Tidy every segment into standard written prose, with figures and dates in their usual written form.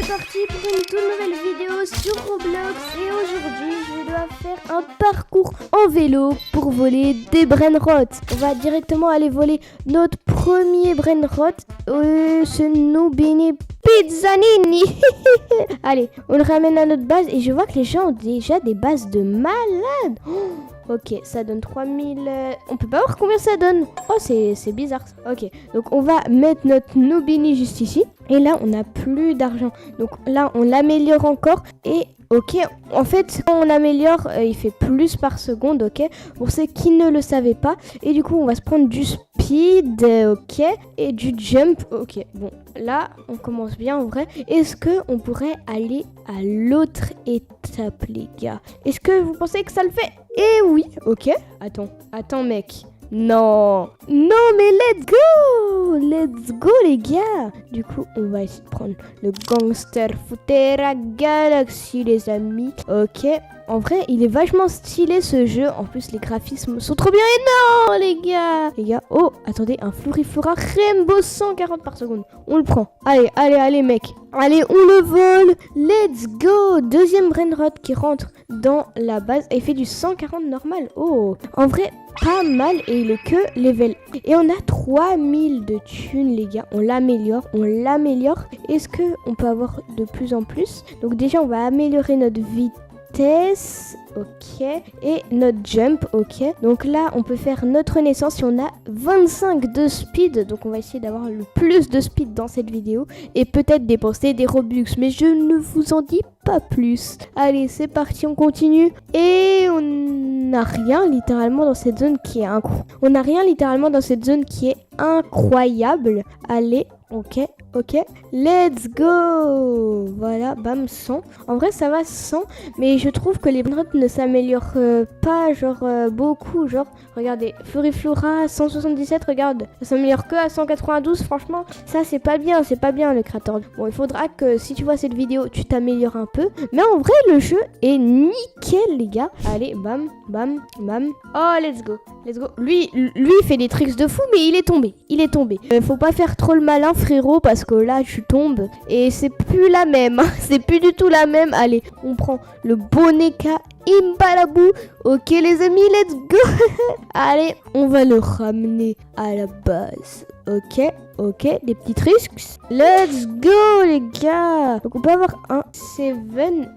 parti pour une toute nouvelle vidéo sur Roblox et aujourd'hui je dois faire un parcours en vélo pour voler des brainrots. On va directement aller voler notre premier brainrot, ce Nubini Pizzanini. Allez, on le ramène à notre base et je vois que les gens ont déjà des bases de malades. Ok, ça donne 3000... On peut pas voir combien ça donne. Oh, c'est bizarre. Ok, donc on va mettre notre Nubini juste ici. Et là, on n'a plus d'argent. Donc là, on l'améliore encore. Et ok, en fait, quand on améliore, il fait plus par seconde, ok. Pour ceux qui ne le savaient pas. Et du coup, on va se prendre du speed, ok. Et du jump, ok. Bon, là, on commence bien en vrai. Est-ce qu'on pourrait aller à l'autre étape, les gars? Est-ce que vous pensez que ça le fait? Eh oui, ok. Attends mec. Non, mais let's go les gars. Du coup, on va essayer de prendre le Gangster Futera Galaxy les amis. Ok, en vrai, il est vachement stylé ce jeu. En plus, les graphismes sont trop bien. Et non les gars, oh, attendez, un Fluriflora Rainbow 140 par seconde. On le prend. Allez mec. Allez, on le vole. Let's go. Deuxième brainrot qui rentre dans la base. Et il fait du 140 normal. Oh, en vrai, pas mal. Et il est que level. Et on a 3000 de thunes, les gars. On l'améliore. Est-ce qu'on peut avoir de plus en plus? Donc déjà, on va améliorer notre vitesse. Ok. Et notre jump. Ok. Donc là, on peut faire notre renaissance. Et on a 25 de speed. Donc on va essayer d'avoir le plus de speed dans cette vidéo. Et peut-être dépenser des Robux. Mais je ne vous en dis pas plus. Allez, c'est parti. On continue. Et on n'a rien littéralement dans cette zone qui est incroyable. Allez. Ok, let's go. Voilà, bam, 100. En vrai, ça va 100, mais je trouve que les brainrots ne s'améliorent pas, beaucoup. Genre, regardez, Fluriflora 177, regarde, ça s'améliore que à 192. Franchement, ça, c'est pas bien le créateur. Bon, il faudra que si tu vois cette vidéo, tu t'améliores un peu. Mais en vrai, le jeu est nickel, les gars. Allez, bam. Oh, let's go. Lui, il fait des tricks de fou, mais il est tombé. Faut pas faire trop le malin, frérot, parce que là tu tombes et c'est plus la même. C'est plus du tout la même. Allez, on prend le Boneka Imbalabou. Ok les amis, let's go. Allez, on va le ramener à la base. Ok, des petits tricks. Let's go les gars. Donc on peut avoir un 7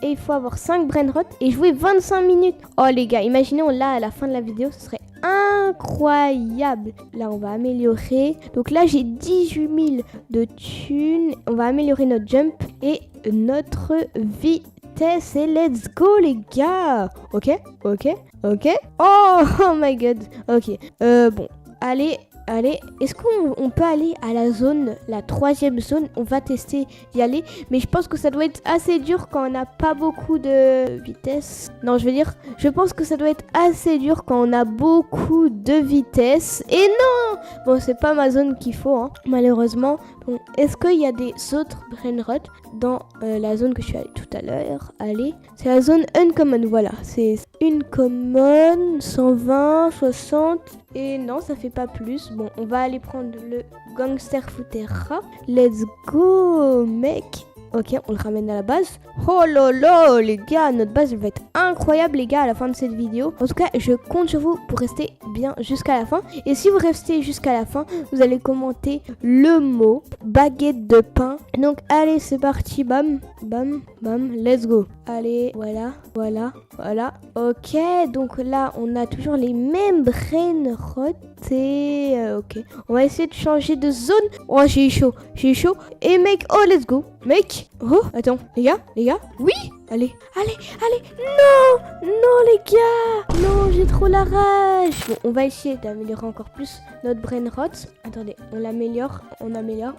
et il faut avoir 5 brainrots et jouer 25 minutes. Oh les gars, imaginez là à la fin de la vidéo, ce serait incroyable. Là on va améliorer. Donc là j'ai 18 000 de thunes. On va améliorer notre jump et notre vitesse. Et let's go les gars. Ok. Oh my god. Ok. Bon. Allez, est-ce qu'on peut aller à la troisième zone? On va tester d'y aller, mais je pense que ça doit être assez dur quand on n'a pas beaucoup de vitesse. Non, je pense que ça doit être assez dur quand on a beaucoup de vitesse. Et non! Bon, c'est pas ma zone qu'il faut, hein, malheureusement. Bon, est-ce qu'il y a des autres brainrots dans la zone que je suis allée tout à l'heure? Allez, c'est la zone Uncommon, voilà. C'est Uncommon, 120, 60... Et non, ça fait pas plus. Bon, on va aller prendre le Gangster Futera. Let's go, mec. Ok, on le ramène à la base. Oh lolo, les gars, notre base va être incroyable, les gars, à la fin de cette vidéo. En tout cas, je compte sur vous pour rester bien jusqu'à la fin. Et si vous restez jusqu'à la fin, vous allez commenter le mot baguette de pain. Donc, allez, c'est parti. Bam, let's go. Allez, voilà. Ok, donc là, on a toujours les mêmes brainrots. Ok, on va essayer de changer de zone. Oh, j'ai eu chaud. Et mec, oh, let's go. Mec, oh, attends, les gars, oui, allez, non, les gars, non, j'ai trop la rage. Bon, on va essayer d'améliorer encore plus notre brainrot. Attendez, on l'améliore, on améliore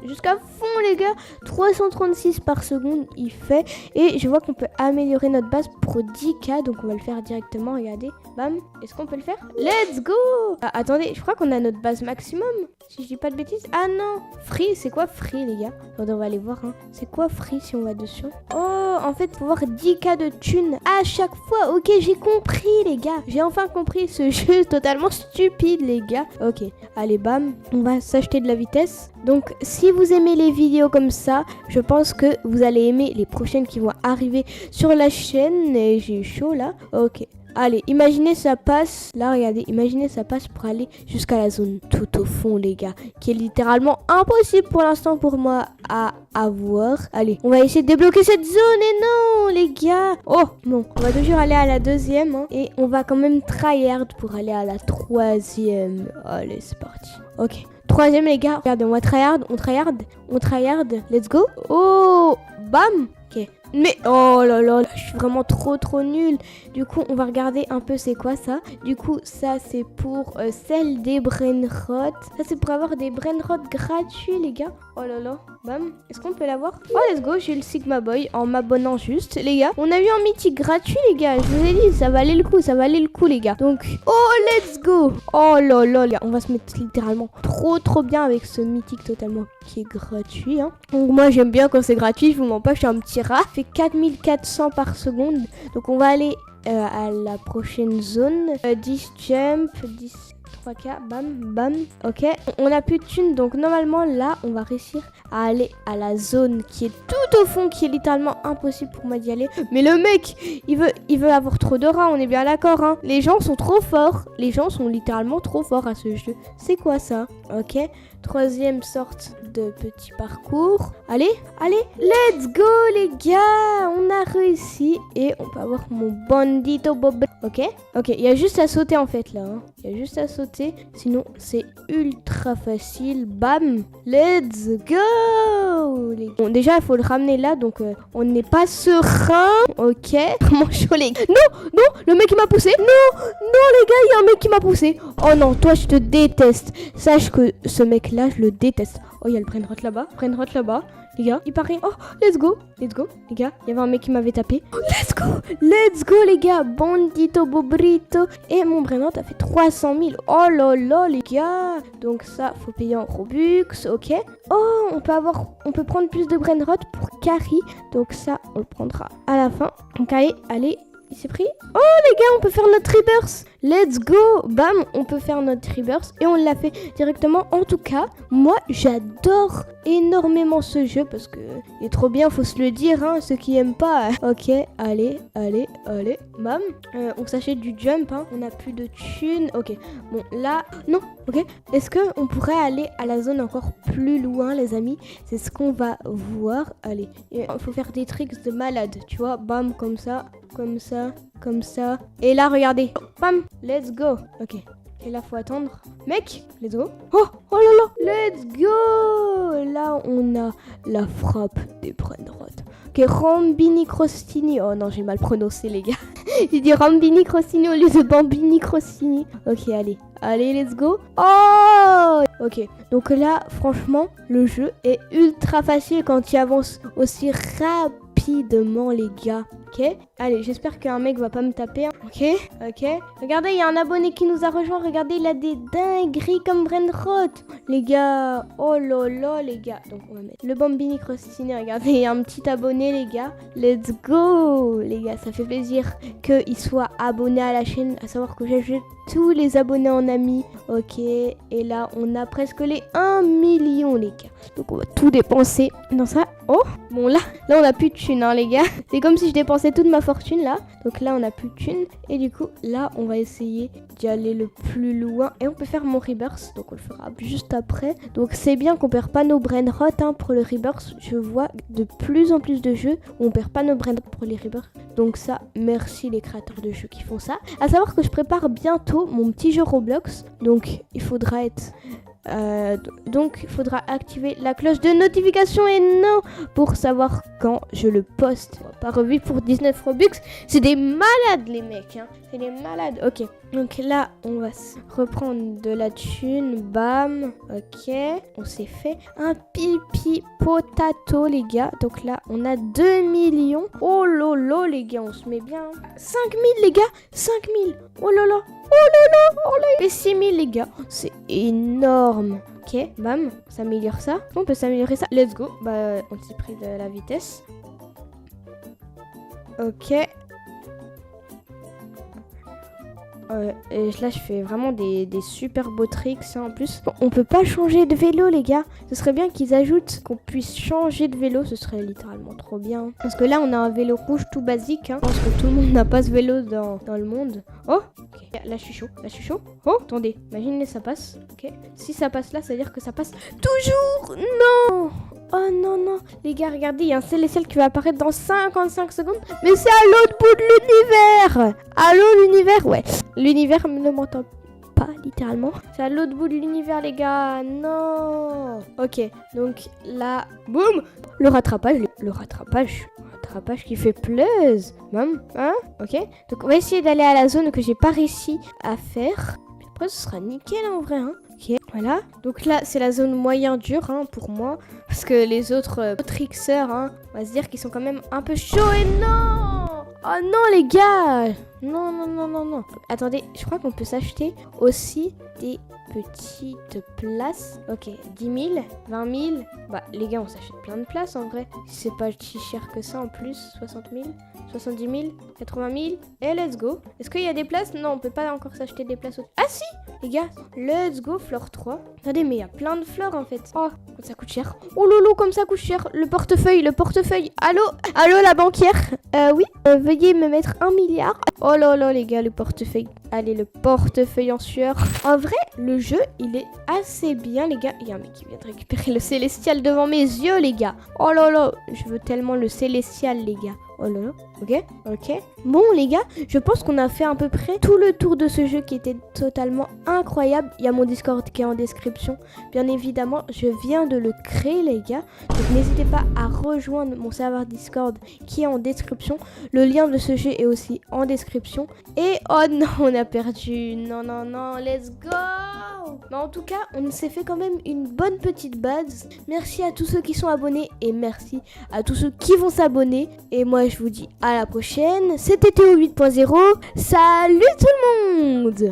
jusqu'à fond, les gars. 336 par seconde, il fait. Et je vois qu'on peut améliorer notre base pour 10K, donc on va le faire directement, regardez, bam, est-ce qu'on peut le faire? Let's go. Attendez, je crois qu'on a notre base maximum, si je dis pas de bêtises. Ah non, free, c'est quoi free, les gars? Attendez, on va aller voir, hein. C'est quoi free si on va dessus? Oh, en fait, faut avoir 10K de thunes à chaque fois. Ok, j'ai compris, les gars. J'ai enfin compris ce jeu totalement stupide, les gars. Ok, allez, bam. On va s'acheter de la vitesse. Donc, si vous aimez les vidéos comme ça, je pense que vous allez aimer les prochaines qui vont arriver sur la chaîne. Et j'ai eu chaud, là. Ok. Allez, imaginez ça passe, là regardez, imaginez ça passe pour aller jusqu'à la zone tout au fond les gars, qui est littéralement impossible pour l'instant pour moi à avoir. Allez, on va essayer de débloquer cette zone et non les gars. Oh, bon, on va toujours aller à la deuxième hein, et on va quand même tryhard pour aller à la troisième. Allez, c'est parti. Ok. Troisième les gars, regardez, on va tryhard, on tryhard, let's go. Oh, bam. Ok. Mais oh là là, je suis vraiment trop nulle. Du coup, on va regarder un peu c'est quoi ça. Du coup, ça c'est pour celle des brainrot. Ça c'est pour avoir des brainrot gratuits les gars. Oh là là, bam. Est-ce qu'on peut l'avoir? Oh let's go, j'ai le Sigma Boy en m'abonnant juste les gars. On a eu un mythique gratuit les gars. Je vous ai dit, ça valait le coup les gars. Donc, oh let's go. Oh là là les gars, on va se mettre littéralement trop bien avec ce mythique totalement qui est gratuit hein. Donc moi j'aime bien quand c'est gratuit, je vous mens pas, je suis un petit rat. 4400 par seconde. Donc on va aller à la prochaine zone. 10 jump, 10 3K, bam. Ok, on a plus de thunes. Donc normalement là, on va réussir à aller à la zone qui est tout au fond, qui est littéralement impossible pour moi d'y aller. Mais le mec, il veut avoir trop de rats, on est bien d'accord hein. Les gens sont trop forts. Les gens sont littéralement trop forts à ce jeu. C'est quoi ça? Ok, troisième sorte de petit parcours. Allez, let's go les gars. On a réussi et on peut avoir mon bandito bob. Ok, il y a juste à sauter en fait là hein. Il y a juste à sauter, sinon c'est ultra facile. Bam, let's go les... Bon déjà il faut le ramener là, donc on n'est pas serein. Ok, vraiment chaud les gars. Non, le mec il m'a poussé. Non les gars, il y a un mec qui m'a poussé. Oh non, toi je te déteste. Sache que ce mec là je le déteste. Oh il y a le brainrot là-bas. Les gars, il paraît. Oh, let's go, les gars. Il y avait un mec qui m'avait tapé. Oh, let's go, les gars. Bandito, bobrito. Et mon brainrot a fait 300 000. Oh là là, les gars. Donc ça, faut payer en Robux, ok. Oh, on peut prendre plus de brainrot pour carry. Donc ça, on le prendra à la fin. Donc allez. Il s'est pris. Oh les gars, on peut faire notre rebirth. Let's go. Bam, on peut faire notre rebirth. Et on l'a fait directement. En tout cas, moi, j'adore énormément ce jeu parce que il est trop bien, faut se le dire, hein, ceux qui aiment pas. Ok, allez. Bam. On s'achète du jump, hein. On a plus de thunes. Ok, bon, là, non. Ok, est-ce qu'on pourrait aller à la zone encore plus loin, les amis? C'est ce qu'on va voir. Allez, il faut faire des tricks de malade, tu vois. Bam, comme ça. Et là, regardez. Bam, let's go. Ok. Et là, faut attendre. Mec, let's go. Oh là là, let's go. Là, on a la frappe des brainrot. Ok, Rambini Crostini. Oh non, j'ai mal prononcé, les gars. J'ai dit Rambini Crostini au lieu de Bambini Crostini. Ok, allez, let's go. Oh. Ok, donc là, franchement, le jeu est ultra facile quand tu avances aussi rapidement, les gars. Ok, allez, j'espère qu'un mec va pas me taper. Hein. Ok. Regardez, il y a un abonné qui nous a rejoint. Regardez, il a des dingueries comme brainrot. Les gars, oh là là, les gars. Donc, on va mettre le Bambini Crostini. Regardez, il y a un petit abonné, les gars. Let's go, les gars. Ça fait plaisir qu'il soit abonné à la chaîne. À savoir que j'ajoute tous les abonnés en amis. Ok, et là, on a presque les 1 million, les gars. Donc, on va tout dépenser dans ça. Oh, bon, là, on a plus de thunes, hein, les gars. C'est comme si je dépensais toute ma fortune là. Donc là on a plus de thunes. Et du coup là on va essayer d'y aller le plus loin. Et on peut faire mon rebirth. Donc on le fera juste après. Donc c'est bien qu'on perd pas nos brainrot hein, pour le rebirth. Je vois de plus en plus de jeux où on perd pas nos brainrot pour les rebirths. Donc ça, merci les créateurs de jeux qui font ça. À savoir que je prépare bientôt mon petit jeu Roblox. Donc il faudra être... donc il faudra activer la cloche de notification et non pour savoir quand je le poste. On va pas revu pour 19 Robux. C'est des malades les mecs hein. C'est des malades. Ok, donc là on va reprendre de la thune. Bam. Ok, on s'est fait un pipi potato les gars. Donc là on a 2 millions. Oh lolo les gars, on se met bien. 5000 les gars, 5000. Oh là là. Et 6000 les gars, c'est énorme. Ok, bam, on s'améliore ça. On peut s'améliorer ça. Let's go. Bah, on s'est pris de la vitesse. Ok. Et là, je fais vraiment des super beaux tricks hein, en plus. Bon, on peut pas changer de vélo, les gars. Ce serait bien qu'ils ajoutent qu'on puisse changer de vélo. Ce serait littéralement trop bien. Parce que là, on a un vélo rouge tout basique. Hein. Je pense que tout le monde n'a pas ce vélo dans le monde. Oh, okay. Là, je suis chaud. Là, je suis chaud. Oh, attendez. Imaginez, ça passe. Ok. Si ça passe là, ça veut dire que ça passe toujours. Non. Oh non, non. Les gars, regardez, il y a un célestial qui va apparaître dans 55 secondes. Mais c'est à l'autre bout de l'univers. Allô, l'univers? Ouais. L'univers ne m'entend pas, littéralement. C'est à l'autre bout de l'univers, les gars. Non. Ok, donc là, boum. Le rattrapage qui fait plus. Même, hein? Ok. Donc, on va essayer d'aller à la zone que j'ai pas réussi à faire. Après, ce sera nickel, en vrai, hein. Ok, voilà. Donc là, c'est la zone moyen dur hein, pour moi. Parce que les autres trickseurs, hein, on va se dire qu'ils sont quand même un peu chauds. Et non! Oh non, les gars! Non, non, non, non, non. Attendez, je crois qu'on peut s'acheter aussi des petites places. Ok, 10 000, 20 000. Bah, les gars, on s'achète plein de places en vrai. C'est pas si cher que ça en plus. 60 000, 70 000, 80 000. Et let's go. Est-ce qu'il y a des places? Non, on peut pas encore s'acheter des places. Ah si! Les gars, let's go, flore 3. Attendez, mais il y a plein de fleurs en fait. Oh, ça coûte cher. Oh lolo, comme ça coûte cher. Le portefeuille. Allô? Allô, la banquière? Oui, veuillez me mettre 1 milliard. Oh là là, les gars, le portefeuille. Allez, le portefeuille en sueur. En vrai, le jeu, il est assez bien, les gars. Il y a un mec qui vient de récupérer le célestial devant mes yeux, les gars. Oh là là, je veux tellement le célestial, les gars. Oh là là, ok. Bon, les gars, je pense qu'on a fait à peu près tout le tour de ce jeu qui était totalement incroyable. Il y a mon Discord qui est en description. Bien évidemment, je viens de le créer, les gars. Donc, n'hésitez pas à rejoindre mon serveur Discord qui est en description. Le lien de ce jeu est aussi en description. Et, oh non, on a perdu. Non, non, non, let's go! Mais en tout cas, on s'est fait quand même une bonne petite base. Merci à tous ceux qui sont abonnés et merci à tous ceux qui vont s'abonner. Et moi, je vous dis à la prochaine. C'était Théo 8.0. Salut tout le monde!